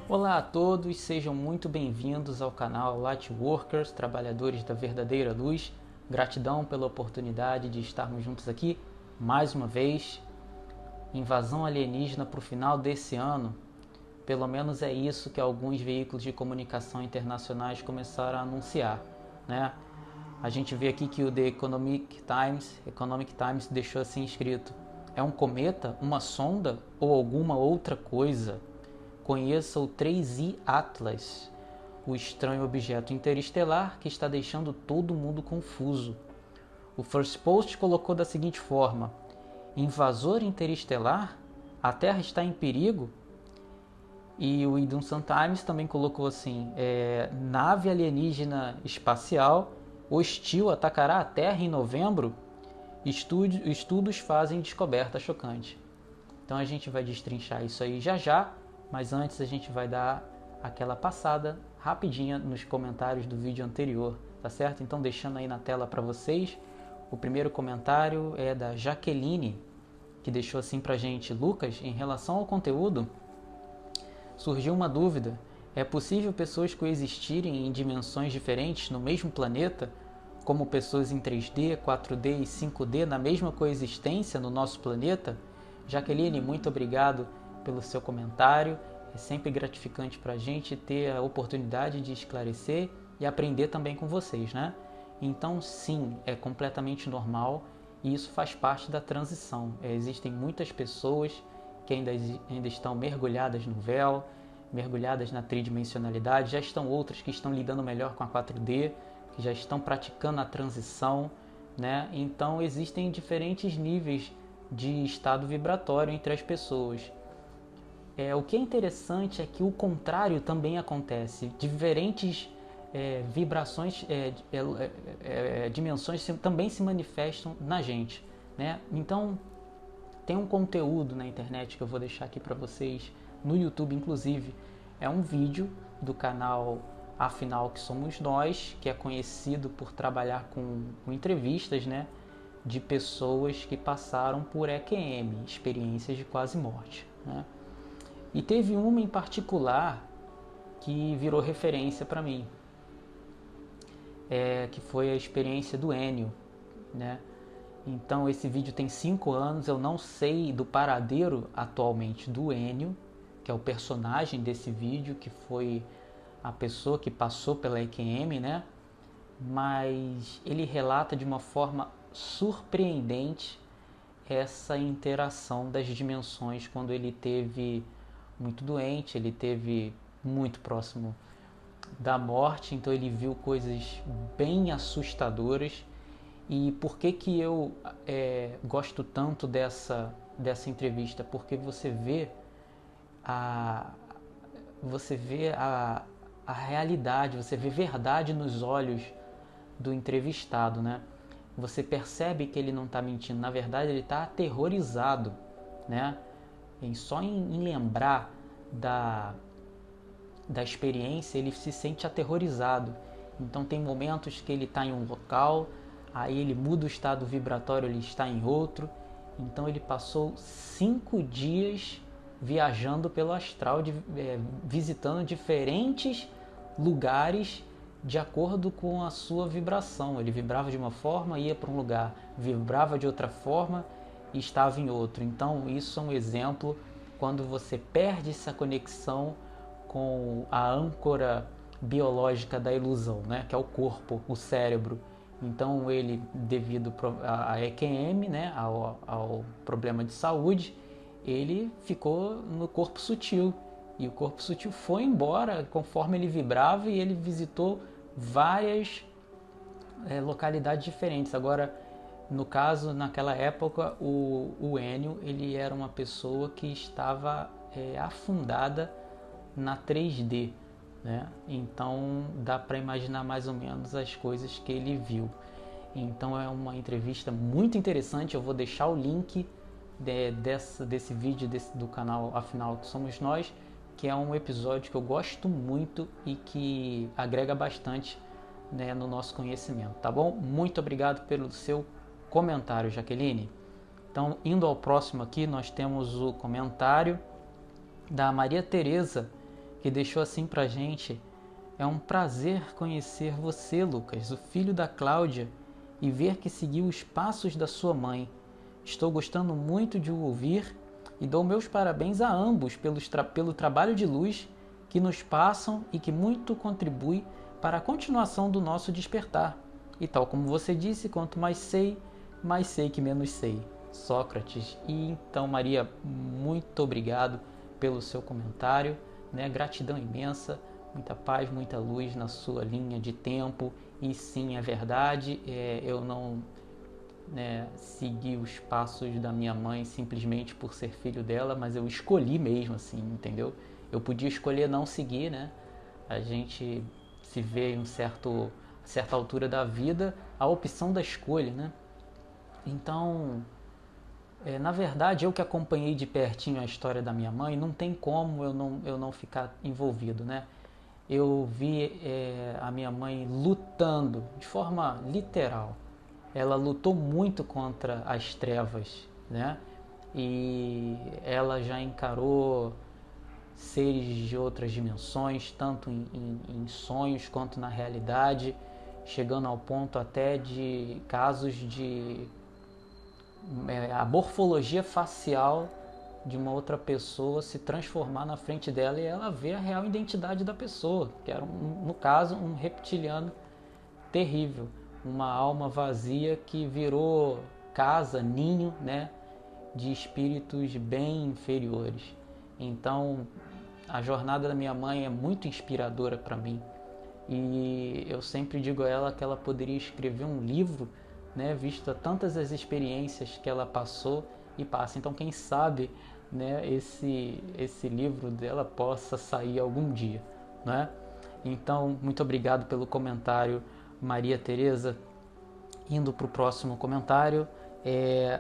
Olá a todos, sejam muito bem-vindos ao canal Lightworkers, Trabalhadores da Verdadeira Luz. Gratidão pela oportunidade de estarmos juntos aqui mais uma vez. Invasão alienígena para o final desse ano, pelo menos é isso que alguns veículos de comunicação internacionais começaram a anunciar, né? A gente vê aqui que o The Economic Times deixou assim escrito: é um cometa, uma sonda ou alguma outra coisa? Conheça o 3I Atlas, o estranho objeto interestelar que está deixando todo mundo confuso. O First Post colocou da seguinte forma: invasor interestelar? A Terra está em perigo? E o Hindustan Times também colocou assim: nave alienígena espacial hostil atacará a Terra em novembro? Estudos fazem descoberta chocante. Então a gente vai destrinchar isso aí já, mas antes a gente vai dar aquela passada rapidinha nos comentários do vídeo anterior, tá certo? Então deixando aí na tela para vocês, o primeiro comentário é da Jaqueline, que deixou assim pra gente: Lucas, em relação ao conteúdo, surgiu uma dúvida. É possível pessoas coexistirem em dimensões diferentes no mesmo planeta, como pessoas em 3D, 4D e 5D na mesma coexistência no nosso planeta? Jaqueline, muito obrigado pelo seu comentário. É sempre gratificante para a gente ter a oportunidade de esclarecer e aprender também com vocês, né? Então, sim, é completamente normal e isso faz parte da transição. Existem muitas pessoas que ainda estão mergulhadas no véu, mergulhadas na tridimensionalidade, já estão outras que estão lidando melhor com a 4D, que já estão praticando a transição, né? Então, existem diferentes níveis de estado vibratório entre as pessoas. O que é interessante é que o contrário também acontece. Diferentes vibrações, dimensões também se manifestam na gente, né? Então, tem um conteúdo na internet que eu vou deixar aqui para vocês, no YouTube inclusive. É um vídeo do canal Afinal que Somos Nós, que é conhecido por trabalhar com entrevistas, né, de pessoas que passaram por EQM, experiências de quase morte, né? E teve uma em particular que virou referência para mim, que foi a experiência do Enio, né? Então esse vídeo tem 5 anos, eu não sei do paradeiro atualmente do Enio, que é o personagem desse vídeo, que foi a pessoa que passou pela EQM, né? Mas ele relata de uma forma surpreendente essa interação das dimensões quando ele teve muito doente, ele teve muito próximo da morte, então ele viu coisas bem assustadoras. E por que eu gosto tanto dessa entrevista? Porque você vê a realidade, você vê verdade nos olhos do entrevistado, né? Você percebe que ele não está mentindo, na verdade ele está aterrorizado, né? E só em lembrar da experiência ele se sente aterrorizado. Então tem momentos que ele está em um local, aí ele muda o estado vibratório, ele está em outro. Então ele passou 5 dias viajando pelo astral, visitando diferentes lugares de acordo com a sua vibração. Ele vibrava de uma forma, ia para um lugar, vibrava de outra forma e estava em outro. Então isso é um exemplo quando você perde essa conexão com a âncora biológica da ilusão, né? Que é o corpo, o cérebro. Então ele, devido à EQM, né? ao problema de saúde, ele ficou no corpo sutil. E o corpo sutil foi embora conforme ele vibrava e ele visitou várias localidades diferentes. Agora, no caso, naquela época, o Enio, ele era uma pessoa que estava afundada na 3D, né? Então dá para imaginar mais ou menos as coisas que ele viu. Então é uma entrevista muito interessante. Eu vou deixar o link desse vídeo do canal Afinal que Somos Nós, que é um episódio que eu gosto muito e que agrega bastante, né, no nosso conhecimento, tá bom? Muito obrigado pelo seu comentário, Jaqueline. Então, indo ao próximo aqui, nós temos o comentário da Maria Tereza, que deixou assim pra gente: é um prazer conhecer você, Lucas, o filho da Cláudia, e ver que seguiu os passos da sua mãe. Estou gostando muito de o ouvir e dou meus parabéns a ambos pelo trabalho de luz que nos passam e que muito contribui para a continuação do nosso despertar. E tal como você disse, quanto mais sei que menos sei. Sócrates. E então, Maria, muito obrigado pelo seu comentário, né? Gratidão imensa, muita paz, muita luz na sua linha de tempo. E sim, é verdade, eu não segui os passos da minha mãe simplesmente por ser filho dela, mas eu escolhi mesmo, assim, entendeu? Eu podia escolher não seguir, né? A gente se vê em certa altura da vida a opção da escolha, né? Então, na verdade, eu que acompanhei de pertinho a história da minha mãe, não tem como eu não ficar envolvido, né? Eu vi a minha mãe lutando de forma literal. Ela lutou muito contra as trevas, né? E ela já encarou seres de outras dimensões, tanto em sonhos quanto na realidade, chegando ao ponto até de casos de a morfologia facial de uma outra pessoa se transformar na frente dela e ela ver a real identidade da pessoa, que era, no caso, um reptiliano terrível, uma alma vazia que virou casa, ninho, né, de espíritos bem inferiores. Então, a jornada da minha mãe é muito inspiradora para mim. E eu sempre digo a ela que ela poderia escrever um livro, né, visto tantas as experiências que ela passou e passa. Então, quem sabe, né, esse livro dela possa sair algum dia, né? Então, muito obrigado pelo comentário, Maria Tereza. Indo para o próximo comentário,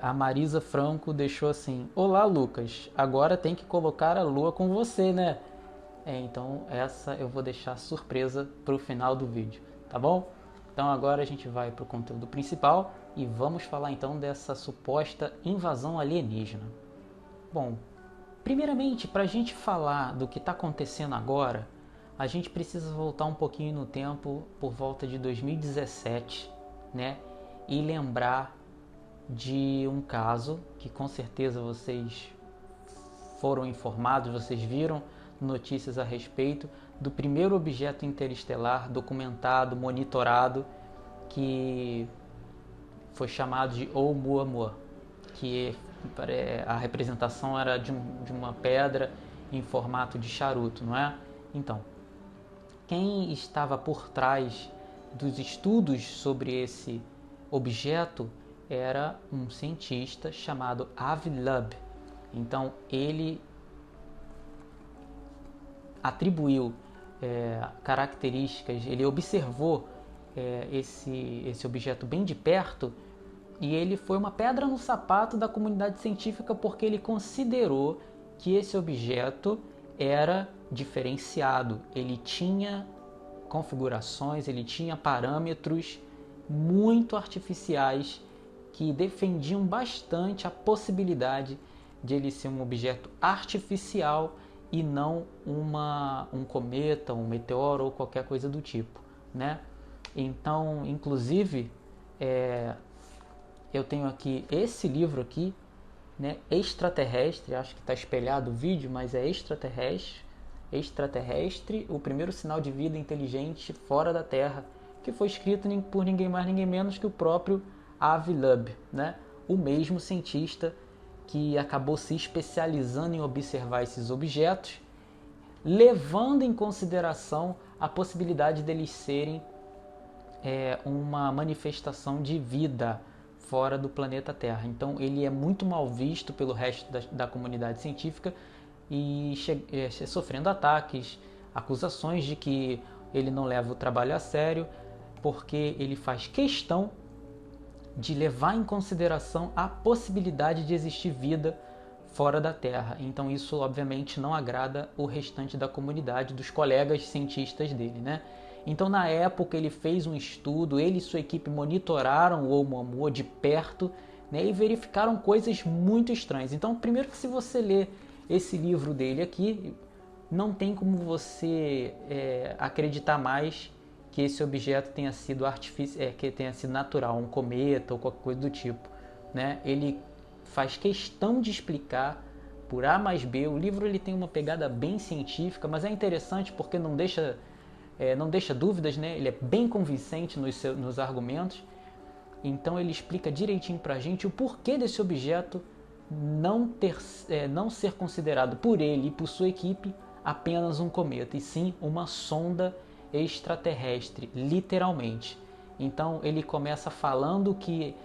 a Marisa Franco deixou assim: olá, Lucas, agora tem que colocar a lua com você, né? Então essa eu vou deixar surpresa para o final do vídeo, tá bom? Então agora a gente vai para o conteúdo principal e vamos falar então dessa suposta invasão alienígena. Bom, primeiramente, para a gente falar do que está acontecendo agora, a gente precisa voltar um pouquinho no tempo, por volta de 2017, né? E lembrar de um caso que com certeza vocês foram informados, vocês viram notícias a respeito do primeiro objeto interestelar documentado, monitorado, que foi chamado de Oumuamua, que a representação era de uma pedra em formato de charuto, não é? Então, quem estava por trás dos estudos sobre esse objeto era um cientista chamado Avi Loeb. Então, ele atribuiu características, ele observou esse objeto bem de perto e ele foi uma pedra no sapato da comunidade científica porque ele considerou que esse objeto era diferenciado, ele tinha configurações, ele tinha parâmetros muito artificiais que defendiam bastante a possibilidade de ele ser um objeto artificial e não um cometa, um meteoro ou qualquer coisa do tipo, né? Então, inclusive, eu tenho aqui esse livro aqui, né? Extraterrestre, acho que está espelhado o vídeo, mas é Extraterrestre, o primeiro sinal de vida inteligente fora da Terra, que foi escrito por ninguém mais, ninguém menos que o próprio Avi Loeb, né? O mesmo cientista que acabou se especializando em observar esses objetos, levando em consideração a possibilidade deles serem uma manifestação de vida fora do planeta Terra. Então ele é muito mal visto pelo resto da comunidade científica e sofrendo ataques, acusações de que ele não leva o trabalho a sério, porque ele faz questão de levar em consideração a possibilidade de existir vida fora da Terra. Então isso obviamente não agrada o restante da comunidade, dos colegas cientistas dele, né? Então na época ele fez um estudo, ele e sua equipe monitoraram o Oumuamua de perto, né, e verificaram coisas muito estranhas. Então primeiro que se você ler esse livro dele aqui, não tem como você acreditar mais que esse objeto tenha sido que tenha sido natural, um cometa ou qualquer coisa do tipo, né? Ele faz questão de explicar por A mais B. O livro ele tem uma pegada bem científica, mas é interessante porque não deixa dúvidas, né? Ele é bem convincente nos argumentos. Então ele explica direitinho pra gente o porquê desse objeto não ser considerado por ele e por sua equipe apenas um cometa, e sim uma sonda extraterrestre, literalmente. Então ele começa falando que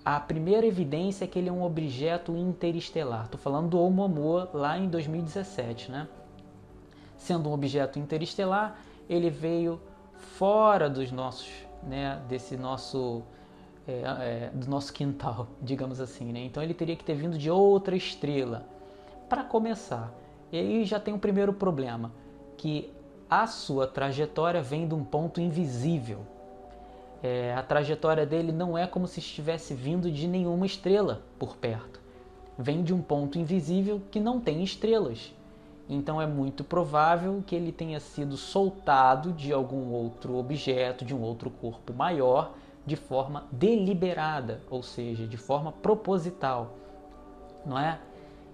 a primeira evidência é que ele é um objeto interestelar. Estou falando do Oumuamua lá em 2017, né? Sendo um objeto interestelar, ele veio fora dos nossos, né, do nosso quintal, digamos assim, né? Então ele teria que ter vindo de outra estrela. Para começar, e aí já tem um primeiro problema, que a sua trajetória vem de um ponto invisível. A trajetória dele não é como se estivesse vindo de nenhuma estrela por perto. Vem de um ponto invisível que não tem estrelas. Então é muito provável que ele tenha sido soltado de algum outro objeto, de um outro corpo maior, de forma deliberada, ou seja, de forma proposital, não é?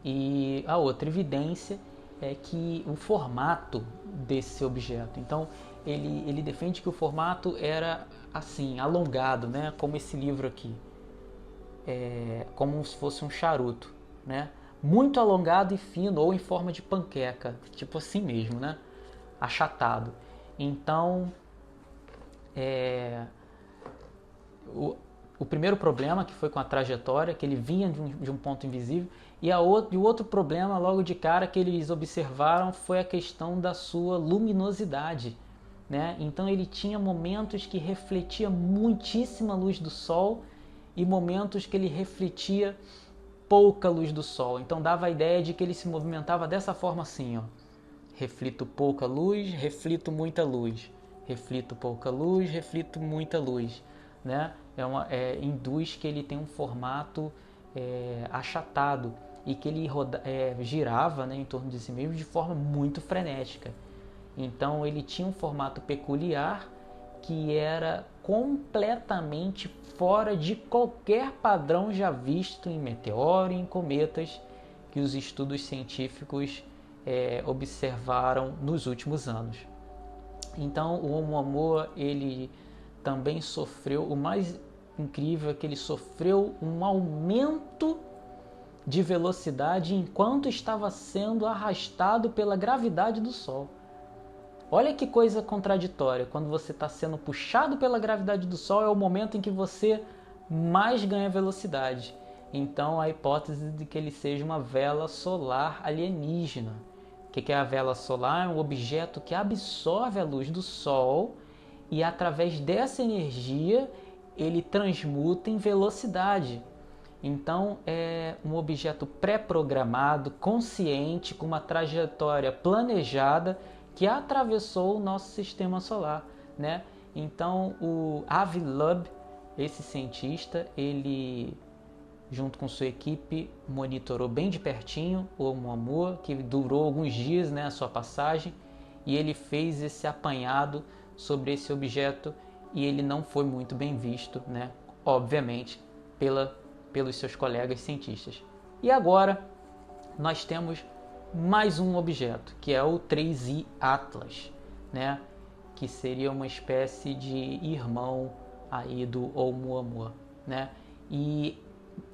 E a outra evidência é que o formato desse objeto. Então ele defende que o formato era assim, alongado, né? Como esse livro aqui, como se fosse um charuto, né? Muito alongado e fino, ou em forma de panqueca, tipo assim mesmo, né? Achatado. Então, o primeiro problema, que foi com a trajetória, que ele vinha de um ponto invisível, e o outro problema, logo de cara, que eles observaram foi a questão da sua luminosidade, né? Então ele tinha momentos que refletia muitíssima luz do sol e momentos que ele refletia pouca luz do sol. Então dava a ideia de que ele se movimentava dessa forma assim, ó. Reflito pouca luz, reflito muita luz. Reflito pouca luz, reflito muita luz, né? Induz que ele tem um formato achatado e que ele girava, né, em torno de si mesmo de forma muito frenética. Então ele tinha um formato peculiar que era completamente fora de qualquer padrão já visto em meteoro e em cometas que os estudos científicos observaram nos últimos anos. Então o Oumuamua ele também sofreu, o mais incrível é que ele sofreu um aumento de velocidade enquanto estava sendo arrastado pela gravidade do Sol. Olha que coisa contraditória, quando você está sendo puxado pela gravidade do Sol é o momento em que você mais ganha velocidade. Então a hipótese de que ele seja uma vela solar alienígena. O que é a vela solar? É um objeto que absorve a luz do Sol e através dessa energia ele transmuta em velocidade. Então é um objeto pré-programado, consciente, com uma trajetória planejada que atravessou o nosso sistema solar, né? Então o Avi Loeb, esse cientista, ele junto com sua equipe monitorou bem de pertinho o Oumuamua, que durou alguns dias, né, a sua passagem, e ele fez esse apanhado sobre esse objeto e ele não foi muito bem visto, né, obviamente, pelos seus colegas cientistas. E agora nós temos mais um objeto, que é o 3I Atlas, né, que seria uma espécie de irmão aí do Oumuamua, né? E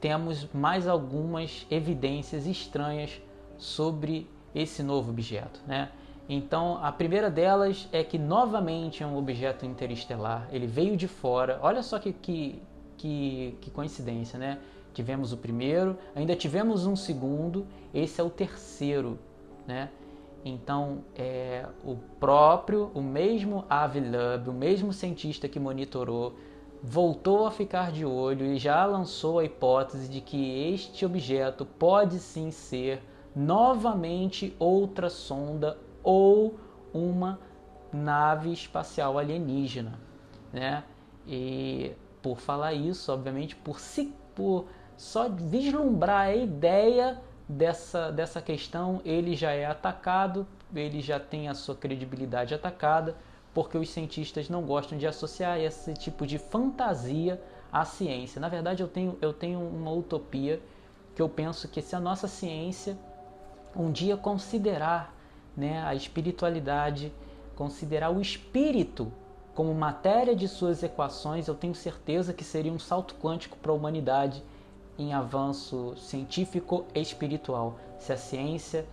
temos mais algumas evidências estranhas sobre esse novo objeto, né? Então, a primeira delas é que novamente é um objeto interestelar, ele veio de fora. Olha só que coincidência, né? Tivemos o primeiro, ainda tivemos um segundo, esse é o terceiro, né? Então, o mesmo Avi Loeb, o mesmo cientista que monitorou, voltou a ficar de olho e já lançou a hipótese de que este objeto pode sim ser novamente outra sonda ou uma nave espacial alienígena, né? E por falar isso, obviamente, por só vislumbrar a ideia dessa questão, ele já é atacado ele já tem a sua credibilidade atacada, porque os cientistas não gostam de associar esse tipo de fantasia à ciência. Na verdade, eu tenho uma utopia que eu penso que se a nossa ciência um dia considerar, né, a espiritualidade, considerar o espírito como matéria de suas equações, eu tenho certeza que seria um salto quântico para a humanidade em avanço científico e espiritual, se a ciência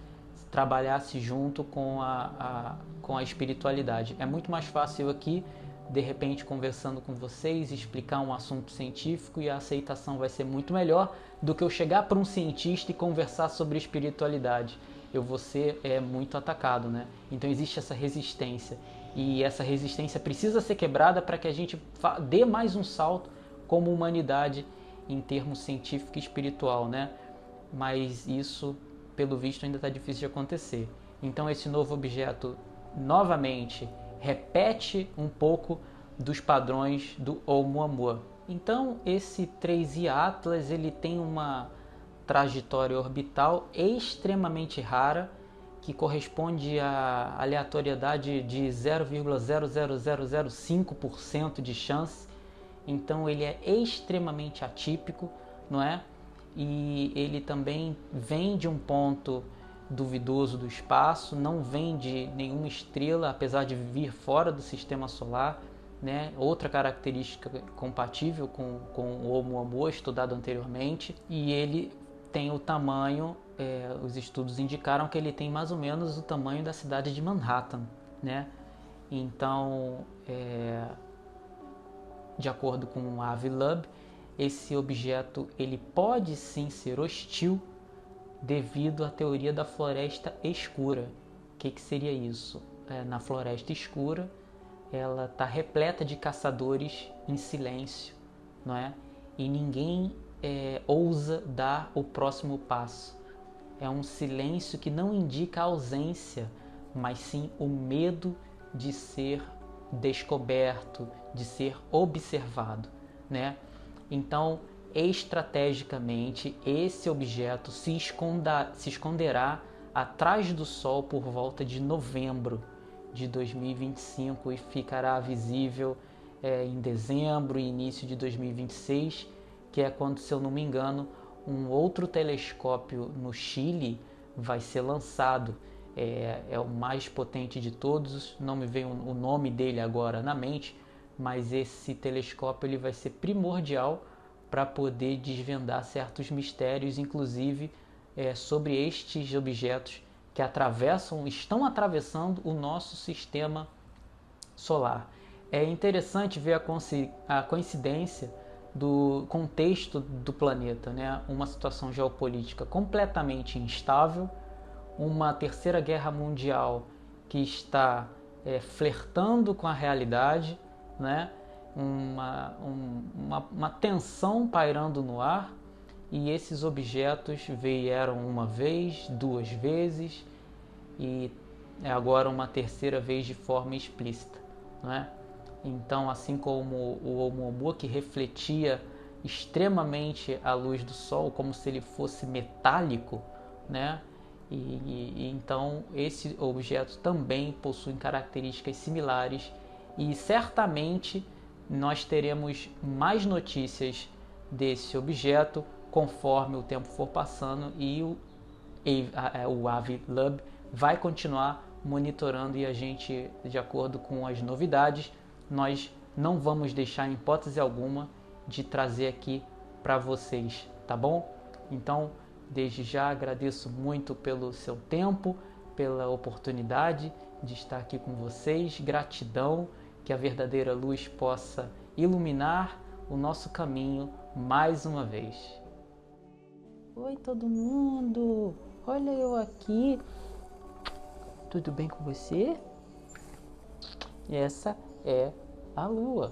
trabalhasse junto com a espiritualidade. É muito mais fácil aqui, de repente, conversando com vocês, explicar um assunto científico, e a aceitação vai ser muito melhor do que eu chegar para um cientista e conversar sobre espiritualidade. Eu vou ser muito atacado, né? Então existe essa resistência, e essa resistência precisa ser quebrada para que a gente dê mais um salto como humanidade em termos científico e espiritual, né? Mas isso, pelo visto, ainda está difícil de acontecer. Então esse novo objeto, novamente, repete um pouco dos padrões do Oumuamua. Então esse 3i Atlas, ele tem uma trajetória orbital extremamente rara, que corresponde à aleatoriedade de 0,00005% de chance. Então ele é extremamente atípico, não é? E ele também vem de um ponto duvidoso do espaço, não vem de nenhuma estrela, apesar de vir fora do sistema solar, né? Outra característica compatível com o Oumuamua estudado anteriormente, e ele tem o tamanho, os estudos indicaram que ele tem mais ou menos o tamanho da cidade de Manhattan, né? Então, de acordo com Avi Loeb, esse objeto ele pode sim ser hostil devido à teoria da floresta escura. O que seria isso? Na floresta escura, ela está repleta de caçadores em silêncio, não é? E ninguém ousa dar o próximo passo. É um silêncio que não indica a ausência, mas sim o medo de ser descoberto, de ser observado, né? Então, estrategicamente, esse objeto se esconderá atrás do Sol por volta de novembro de 2025 e ficará visível em dezembro e início de 2026, que é quando, se eu não me engano, um outro telescópio no Chile vai ser lançado. É o mais potente de todos, não me vem o nome dele agora na mente, mas esse telescópio ele vai ser primordial para poder desvendar certos mistérios, inclusive sobre estes objetos que estão atravessando o nosso sistema solar. É interessante ver a coincidência do contexto do planeta, né? Uma situação geopolítica completamente instável, uma terceira guerra mundial que está flertando com a realidade, né? Uma tensão pairando no ar, e esses objetos vieram uma vez, duas vezes e agora uma terceira vez de forma explícita, não é? Então, assim como o Oumuamua, que refletia extremamente a luz do Sol, como se ele fosse metálico, né? Então esse objeto também possui características similares, e certamente nós teremos mais notícias desse objeto conforme o tempo for passando, e o Avi Loeb vai continuar monitorando, e a gente, de acordo com as novidades, nós não vamos deixar em hipótese alguma de trazer aqui para vocês, tá bom? Então, desde já agradeço muito pelo seu tempo, pela oportunidade de estar aqui com vocês. Gratidão, que a verdadeira luz possa iluminar o nosso caminho mais uma vez. Oi todo mundo, olha eu aqui, tudo bem com você? Essa é a Lua.